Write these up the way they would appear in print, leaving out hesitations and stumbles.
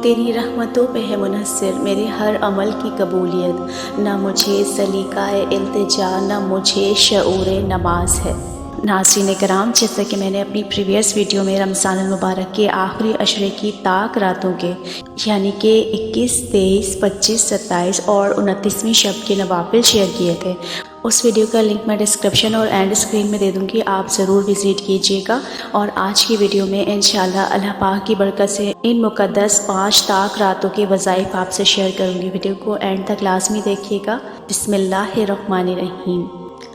تیری رحمتوں پہ ہے منحصر میرے ہر عمل کی قبولیت، نہ مجھے سلیقہ التجا نہ مجھے شعور نماز ہے۔ ناظرین کرام، جیسا کہ میں نے اپنی پریویس ویڈیو میں رمضان المبارک کے آخری عشرے کی طاق راتوں کے یعنی کہ 21، 23، 25، 27 اور 29ویں شب کے نوافل شیئر کیے تھے، اس ویڈیو کا لنک میں ڈسکرپشن اور اینڈ اسکرین میں دے دوں گی، آپ ضرور وزٹ کیجیے گا۔ اور آج کی ویڈیو میں انشاءاللہ اللہ پاک کی برکت سے ان مقدس 5 طاق راتوں کے وظائف آپ سے شیئر کروں گی۔ ویڈیو کو اینڈ تک لازمی دیکھیے گا۔ بسم اللہ الرحمن الرحیم۔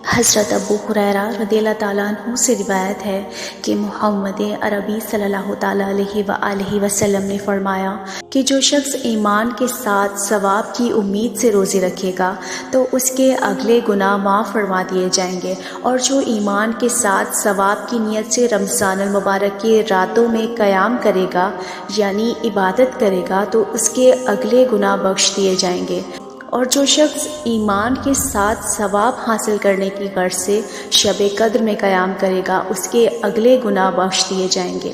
حضرت ابو ہریرہ رضی اللہ تعالیٰ عنہ سے روایت ہے کہ محمد عربی صلی اللہ تعالیٰ علیہ وآلہ وسلم نے فرمایا کہ جو شخص ایمان کے ساتھ ثواب کی امید سے روزے رکھے گا تو اس کے اگلے گناہ معاف فرما دیے جائیں گے، اور جو ایمان کے ساتھ ثواب کی نیت سے رمضان المبارک کی راتوں میں قیام کرے گا یعنی عبادت کرے گا تو اس کے اگلے گناہ بخش دیے جائیں گے، اور جو شخص ایمان کے ساتھ ثواب حاصل کرنے کی غرض سے شب قدر میں قیام کرے گا اس کے اگلے گناہ بخش دیے جائیں گے۔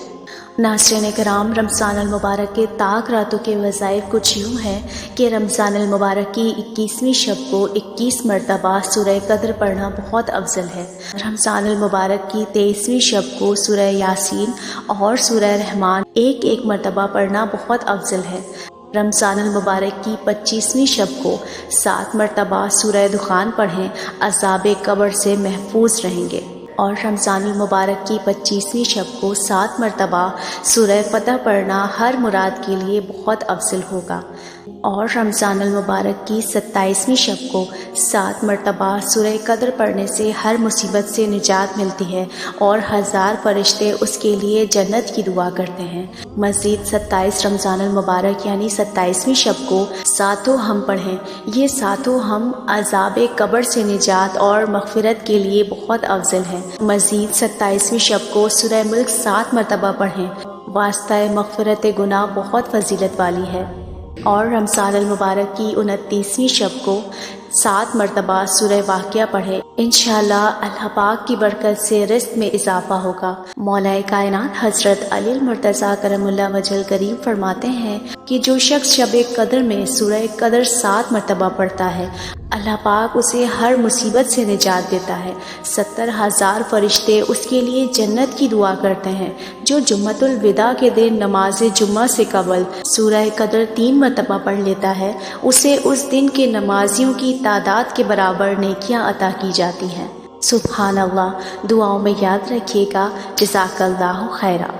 ناظرین کرام، رمضان المبارک کے طاق راتوں کے وظائف کچھ یوں ہیں کہ رمضان المبارک کی 21ویں شب کو 21 مرتبہ سورہ قدر پڑھنا بہت افضل ہے۔ رمضان المبارک کی 23ویں شب کو سورہ یاسین اور سورہ رحمان ایک مرتبہ پڑھنا بہت افضل ہے۔ رمضان المبارک کی 25ویں شب کو 7 مرتبہ سورہ دخان پڑھیں، عذاب قبر سے محفوظ رہیں گے، اور رمضان المبارک کی 25ویں شب کو 7 مرتبہ سورہ فتح پڑھنا ہر مراد کے لیے بہت افضل ہوگا، اور رمضان المبارک کی 27ویں شب کو 7 مرتبہ سورہ قدر پڑھنے سے ہر مصیبت سے نجات ملتی ہے، اور 1000 فرشتے اس کے لیے جنت کی دعا کرتے ہیں۔ مزید 27 رمضان المبارک یعنی 27ویں شب کو ساتوں ہم پڑھیں، یہ ساتوں ہم عذاب قبر سے نجات اور مغفرت کے لیے بہت افضل ہیں۔ مزید 27ویں شب کو سورہ ملک 7 مرتبہ پڑھیں، واسطہ مغفرت گناہ بہت فضیلت والی ہے، اور رمضان المبارک کی 29ویں شب کو 7 مرتبہ سورہ واقعہ پڑھیں، انشاءاللہ اللہ پاک کی برکت سے رزق میں اضافہ ہوگا۔ مولا کائنات حضرت علی المرتضیٰ کرم اللہ وجہ الکریم فرماتے ہیں کہ جو شخص شب قدر میں سورہ قدر 7 مرتبہ پڑھتا ہے اللہ پاک اسے ہر مصیبت سے نجات دیتا ہے، 70,000 فرشتے اس کے لیے جنت کی دعا کرتے ہیں۔ جو جمعۃ الوداع کے دن نماز جمعہ سے قبل سورہ قدر 3 مرتبہ پڑھ لیتا ہے اسے اس دن کے نمازیوں کی تعداد کے برابر نیکیاں عطا کی جاتی ہیں۔ سبحان اللہ۔ دعاؤں میں یاد رکھیے گا۔ جزاک اللہ خیرہ۔